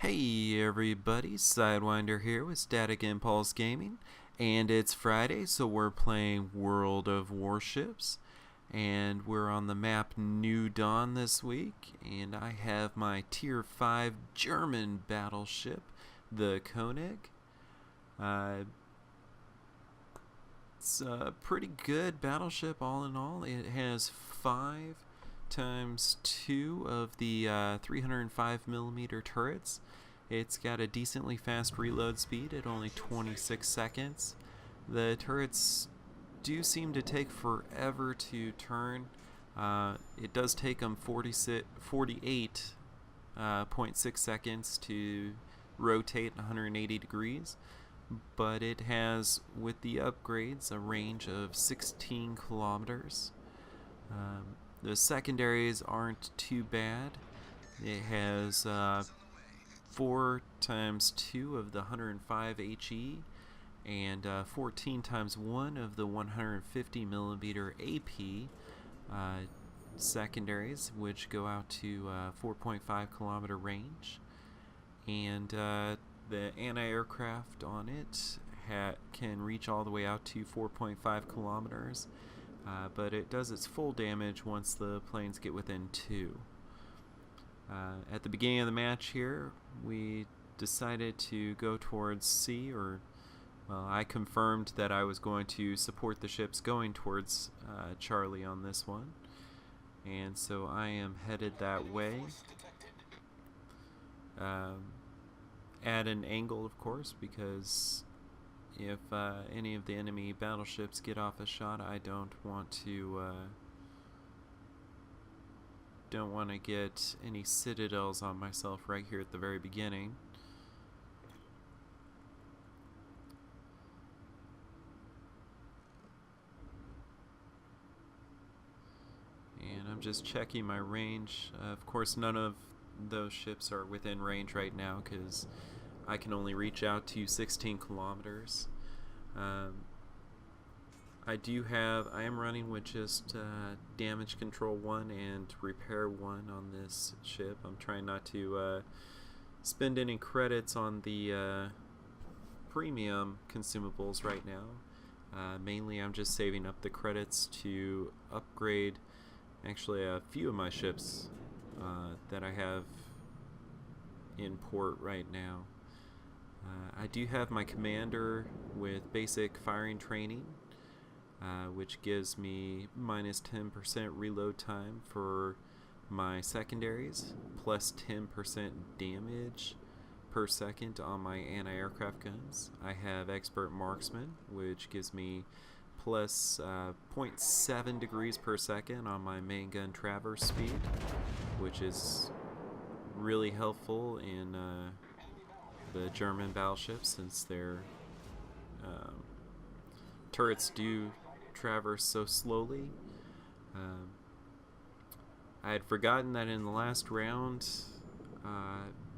Hey everybody, Sidewinder here with Static Impulse Gaming, and it's Friday, so we're playing World of Warships, and we're on the map New Dawn this week, and I have my Tier 5 German battleship, the Konig. It's a pretty good battleship all in all. It has 5 times 2 of the 305mm turrets. It's got a decently fast reload speed at only 26 seconds. The turrets do seem to take forever to turn. It does take them 48.6 seconds to rotate 180 degrees, but it has, with the upgrades, a range of 16 kilometers. The secondaries aren't too bad. It has 4 times 2 of the 105 HE and 14 times 1 of the 150mm AP secondaries, which go out to 4.5 kilometer range. And the anti-aircraft on it can reach all the way out to 4.5 kilometers. But it does its full damage once the planes get within 2. At the beginning of the match here, we decided to go towards C, or, well, I confirmed that I was going to support the ships going towards Charlie on this one. And so I am headed that way. At an angle, of course, because if any of the enemy battleships get off a shot, I don't want to get any citadels on myself right here at the very beginning. And I'm just checking my range. Of course, none of those ships are within range right now because I can only reach out to 16 kilometers. I am running with just damage control 1 and repair 1 on this ship. I'm trying not to spend any credits on the premium consumables right now. Mainly I'm just saving up the credits to upgrade actually a few of my ships that I have in port right now. I do have my commander with basic firing training, which gives me minus 10% reload time for my secondaries, plus 10% damage per second on my anti-aircraft guns. I have expert marksman, which gives me plus 0.7 degrees per second on my main gun traverse speed, which is really helpful in the German battleships, since their turrets do traverse so slowly. I had forgotten that in the last round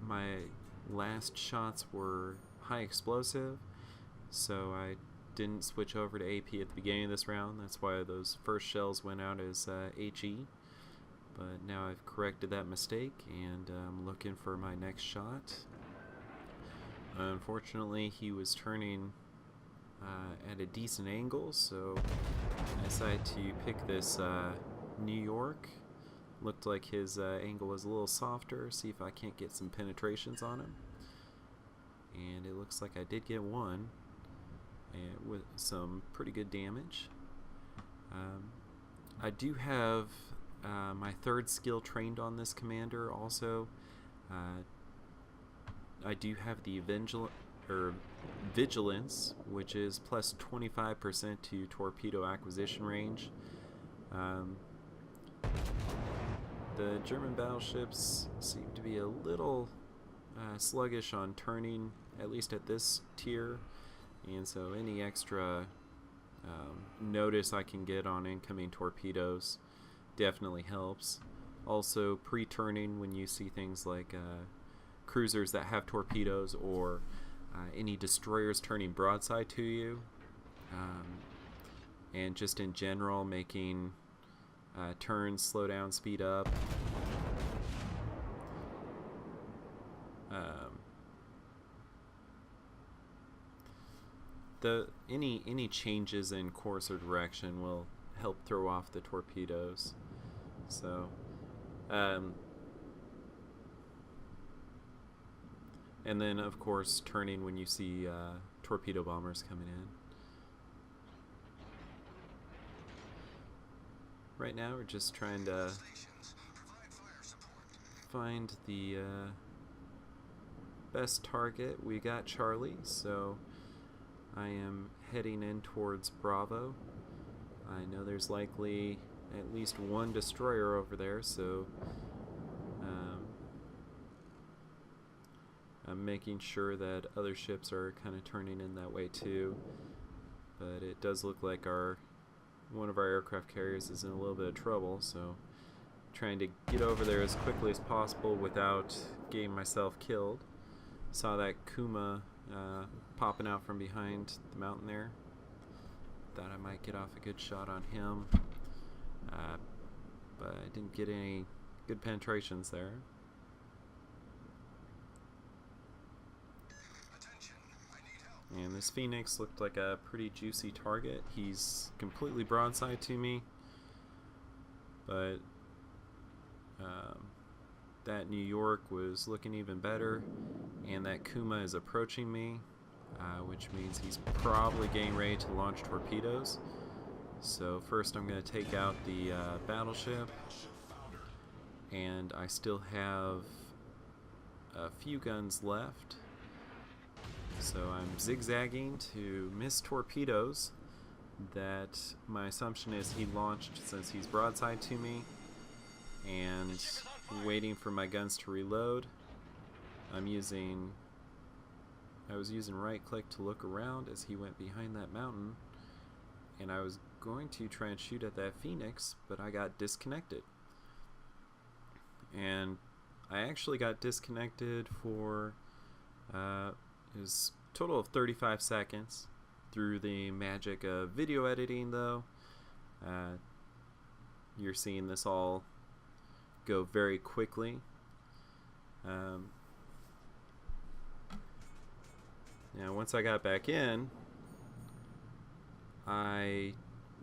my last shots were high explosive, so I didn't switch over to AP at the beginning of this round. That's why those first shells went out as HE. But now I've corrected that mistake, and I'm looking for my next shot. Unfortunately, he was turning at a decent angle, so I decided to pick this New York. Looked like his angle was a little softer. See if I can't get some penetrations on him. And it looks like I did get one, and with some pretty good damage. I do have my third skill trained on this commander also. I do have the Vigilance, which is plus 25% to torpedo acquisition range. The German battleships seem to be a little sluggish on turning, at least at this tier, and so any extra notice I can get on incoming torpedoes definitely helps. Also, pre-turning when you see things like cruisers that have torpedoes, or any destroyers turning broadside to you, and just in general making turns slow down, speed up. any changes in course or direction will help throw off the torpedoes. So, and then of course turning when you see torpedo bombers coming in. Right now we're just trying to find the best target. We got Charlie, so I am heading in towards Bravo. I know there's likely at least one destroyer over there, so I'm making sure that other ships are kind of turning in that way too. But it does look like one of our aircraft carriers is in a little bit of trouble, so trying to get over there as quickly as possible without getting myself killed. Saw that Kuma popping out from behind the mountain there. Thought I might get off a good shot on him, but I didn't get any good penetrations there. And this Phoenix looked like a pretty juicy target. He's completely broadside to me, but that New York was looking even better, and that Kuma is approaching me, which means he's probably getting ready to launch torpedoes. So first I'm going to take out the battleship, and I still have a few guns left. So I'm zigzagging to miss torpedoes that my assumption is he launched since he's broadside to me, and waiting for my guns to reload. I was using right click to look around as he went behind that mountain, and I was going to try and shoot at that Phoenix, but I got disconnected. And I actually got disconnected for it was a total of 35 seconds. Through the magic of video editing though, you're seeing this all go very quickly. Now once I got back in, I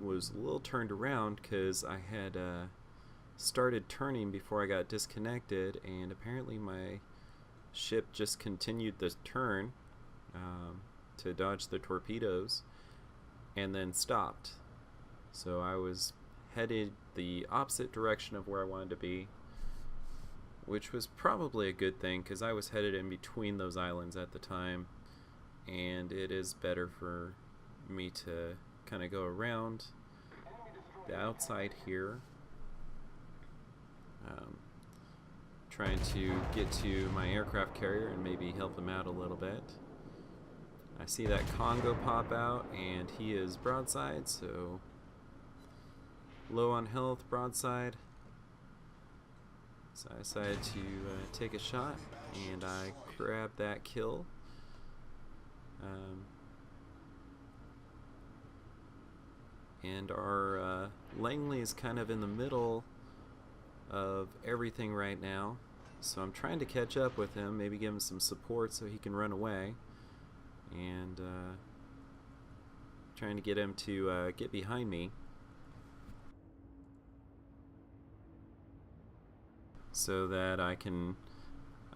was a little turned around because I had started turning before I got disconnected, and apparently my ship just continued the turn to dodge the torpedoes and then stopped. So I was headed the opposite direction of where I wanted to be, which was probably a good thing because I was headed in between those islands at the time, and it is better for me to kind of go around the outside here, trying to get to my aircraft carrier and maybe help him out a little bit. I see that Congo pop out, and he is broadside, so low on health, broadside. So I decided to take a shot, and I grabbed that kill. And our Langley is kind of in the middle of everything right now, so I'm trying to catch up with him, maybe give him some support so he can run away, and trying to get him to get behind me so that I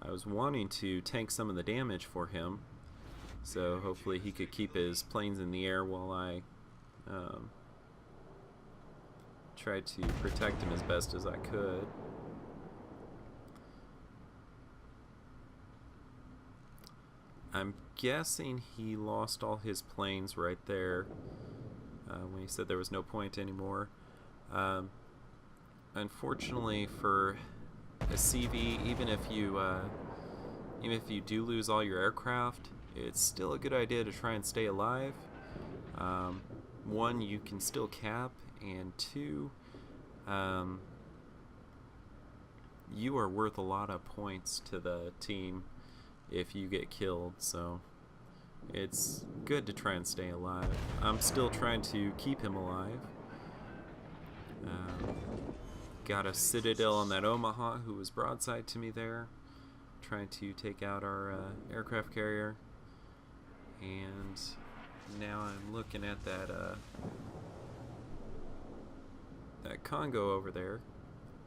was wanting to tank some of the damage for him, so hopefully he could keep his planes in the air while I tried to protect him as best as I could. I'm guessing he lost all his planes right there when he said there was no point anymore. Unfortunately for a CV, even if you do lose all your aircraft, it's still a good idea to try and stay alive. One, you can still cap, and two, you are worth a lot of points to the team if you get killed, so it's good to try and stay alive. I'm still trying to keep him alive. Got a Citadel on that Omaha who was broadside to me there, trying to take out our aircraft carrier, and now I'm looking at that Congo over there,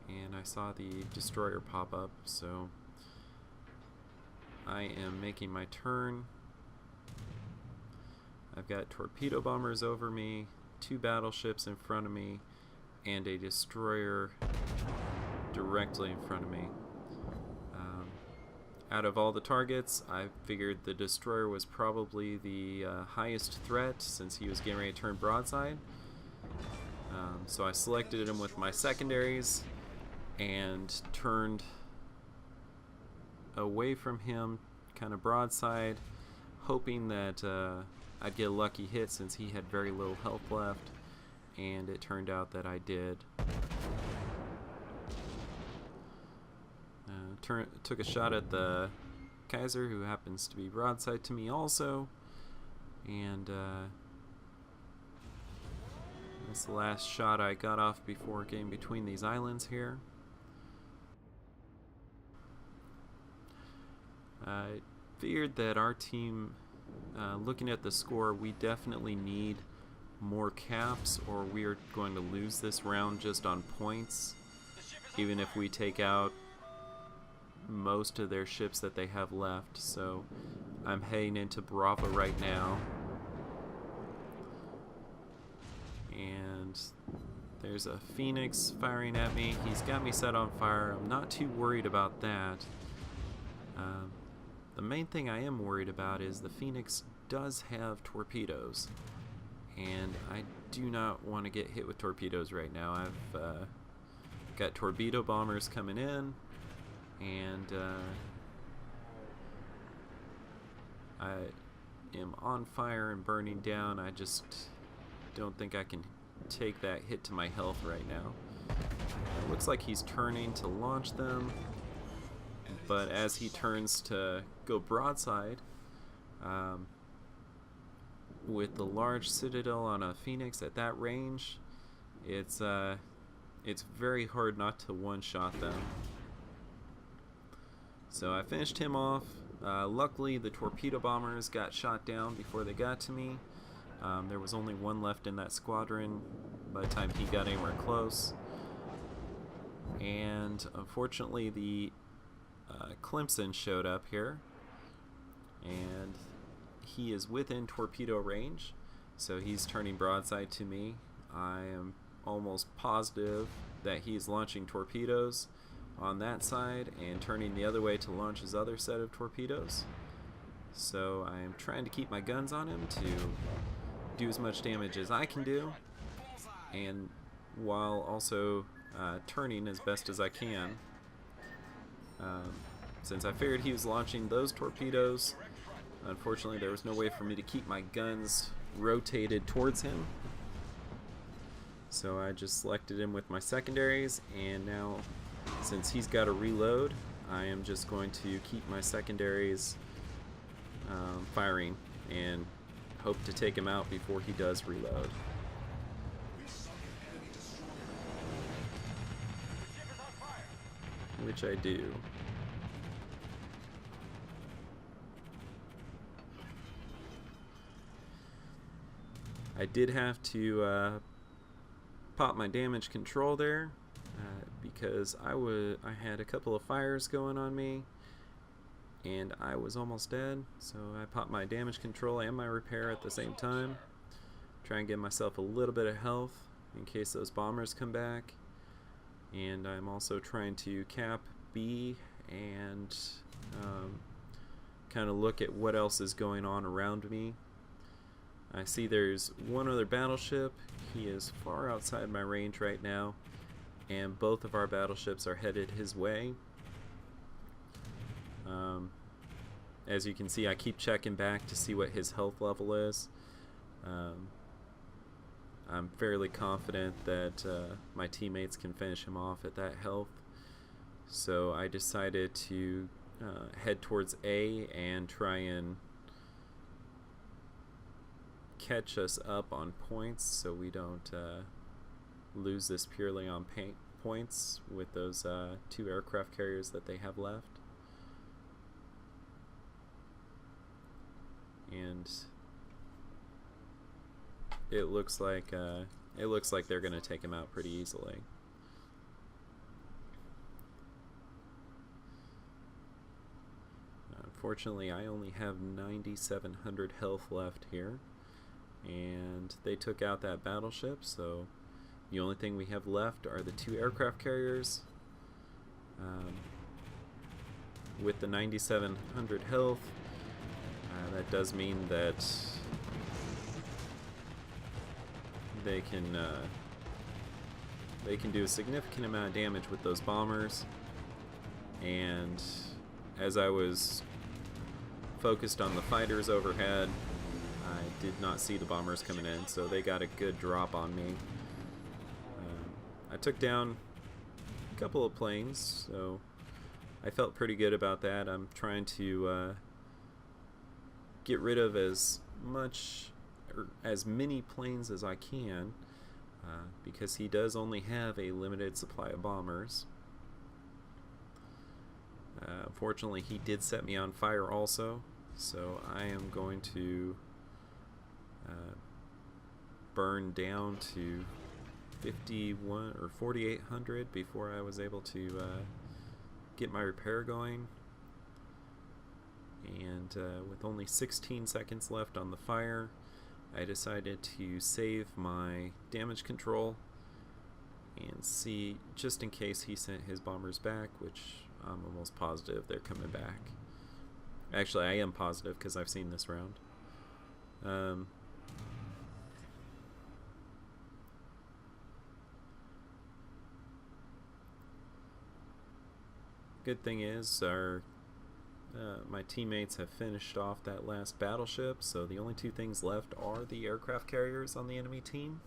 and I saw the destroyer pop up, so I am making my turn. I've got torpedo bombers over me, 2 battleships in front of me, and a destroyer directly in front of me. Out of all the targets, I figured the destroyer was probably the highest threat since he was getting ready to turn broadside. So I selected him with my secondaries and turned away from him, kind of broadside, hoping that I'd get a lucky hit since he had very little health left, and it turned out that I did. Took a shot at the Kaiser, who happens to be broadside to me also, and that's the last shot I got off before getting between these islands here. I figured that our team, looking at the score, we definitely need more caps or we are going to lose this round just on points, even if we take out most of their ships that they have left. So I'm heading into Bravo right now, and there's a Phoenix firing at me. He's got me set on fire. I'm not too worried about that. The main thing I am worried about is the Phoenix does have torpedoes, and I do not want to get hit with torpedoes right now. I've got torpedo bombers coming in, and I am on fire and burning down. I just don't think I can take that hit to my health right now. It looks like he's turning to launch them, but as he turns to go broadside, with the large citadel on a Phoenix at that range, it's very hard not to one-shot them. So I finished him off. Luckily, the torpedo bombers got shot down before they got to me. There was only one left in that squadron by the time he got anywhere close. And unfortunately, the Clemson showed up here, and he is within torpedo range, so he's turning broadside to me. I am almost positive that he's launching torpedoes on that side and turning the other way to launch his other set of torpedoes. So I am trying to keep my guns on him to do as much damage as I can do, and while also turning as best as I can. Since I figured he was launching those torpedoes, unfortunately there was no way for me to keep my guns rotated towards him. So I just selected him with my secondaries, and now since he's got to reload, I am just going to keep my secondaries firing and hope to take him out before he does reload. Which I do. I did have to pop my damage control there because I had a couple of fires going on me and I was almost dead, so I popped my damage control and my repair at the same time, try and give myself a little bit of health in case those bombers come back. And I'm also trying to cap B and kind of look at what else is going on around me. I see there's one other battleship. He is far outside my range right now, and both of our battleships are headed his way. As you can see, I keep checking back to see what his health level is. I'm fairly confident that my teammates can finish him off at that health, so I decided to head towards A and try and catch us up on points so we don't lose this purely on points with those 2 aircraft carriers that they have left. And it looks like they're gonna take him out pretty easily. Unfortunately, I only have 9,700 health left here, and they took out that battleship, so the only thing we have left are the 2 aircraft carriers. With the 9,700 health, that does mean that they can do a significant amount of damage with those bombers. And as I was focused on the fighters overhead, I did not see the bombers coming in, so they got a good drop on me. I took down a couple of planes, so I felt pretty good about that. I'm trying to get rid of as many planes as I can, because he does only have a limited supply of bombers. Unfortunately, he did set me on fire also, so I am going to burn down to 51 or 4,800 before I was able to get my repair going. And with only 16 seconds left on the fire, I decided to save my damage control and see, just in case he sent his bombers back, which I'm almost positive they're coming back. Actually, I am positive because I've seen this round. Good thing is my teammates have finished off that last battleship, so the only 2 things left are the aircraft carriers on the enemy team,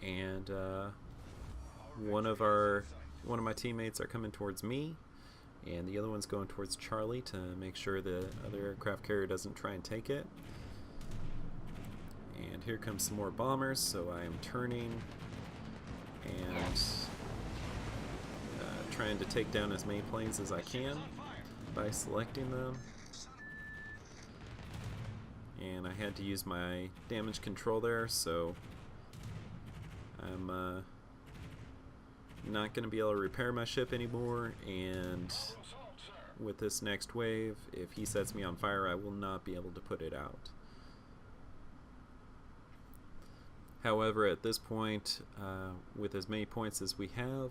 and one of my teammates are coming towards me, and the other one's going towards Charlie to make sure the other aircraft carrier doesn't try and take it. And here comes some more bombers, so I am turning and trying to take down as many planes as I can by selecting them. And I had to use my damage control there, so I'm not going to be able to repair my ship anymore, and with this next wave, if he sets me on fire, I will not be able to put it out. However, at this point, with as many points as we have,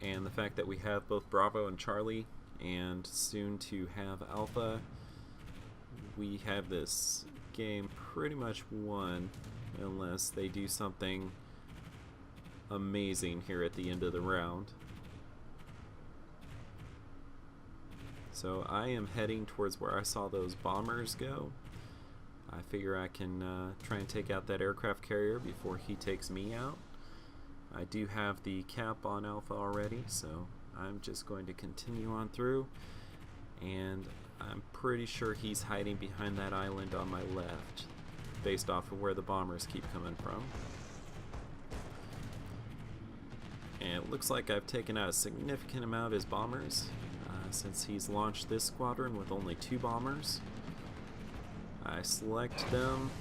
and the fact that we have both Bravo and Charlie, and soon to have Alpha, we have this game pretty much won, unless they do something amazing here at the end of the round. So I am heading towards where I saw those bombers go. I figure I can try and take out that aircraft carrier before he takes me out. I do have the cap on Alpha already, so I'm just going to continue on through, and I'm pretty sure he's hiding behind that island on my left, based off of where the bombers keep coming from. And it looks like I've taken out a significant amount of his bombers, since he's launched this squadron with only 2 bombers. I select them,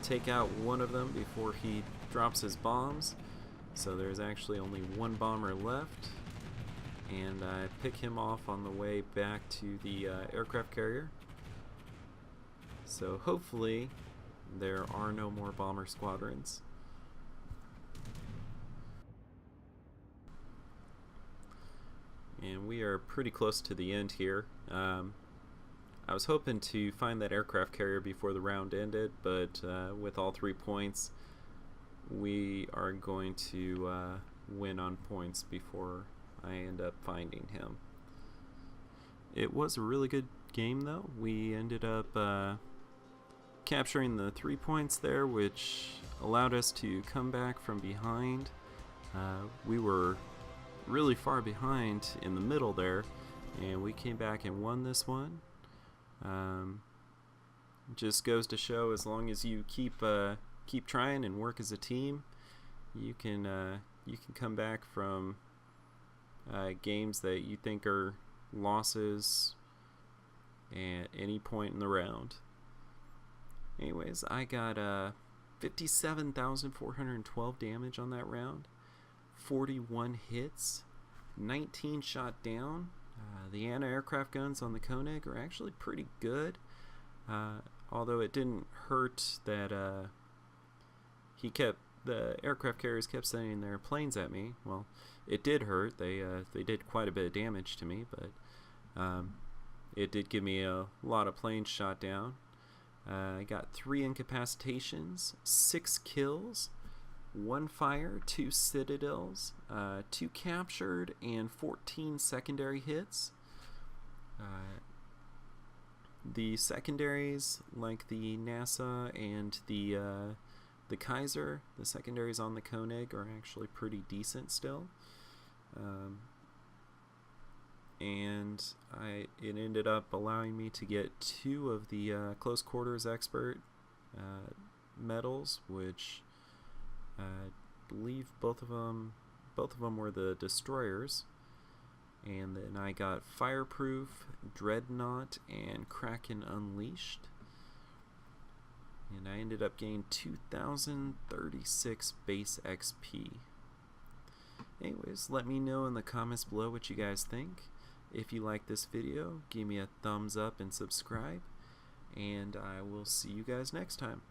take out one of them before he drops his bombs, so there's actually only 1 bomber left, and I pick him off on the way back to the aircraft carrier. So hopefully there are no more bomber squadrons. And we are pretty close to the end here. I was hoping to find that aircraft carrier before the round ended, but with all 3 points, we are going to win on points before I end up finding him. It was a really good game though. We ended up capturing the 3 points there, which allowed us to come back from behind. We were really far behind in the middle there, and we came back and won this one. Just goes to show, as long as you keep trying and work as a team, you can come back from games that you think are losses at any point in the round. Anyways, I got 57,412 damage on that round, 41 hits, 19 shot down. The anti-aircraft guns on the Konig are actually pretty good, although it didn't hurt that the aircraft carriers kept sending their planes at me. Well, it did hurt. They did quite a bit of damage to me, but it did give me a lot of planes shot down. I got 3 incapacitations, 6 kills, 1 fire, 2 citadels, 2 captured, and 14 secondary hits. The secondaries, like the NASA and the Kaiser, the secondaries on the Konig are actually pretty decent still. And it ended up allowing me to get 2 of the close quarters expert medals, which I believe both of them were the destroyers. And then I got Fireproof, Dreadnought, and Kraken Unleashed. And I ended up getting 2,036 base XP. Anyways, let me know in the comments below what you guys think. If you like this video, give me a thumbs up and subscribe. And I will see you guys next time.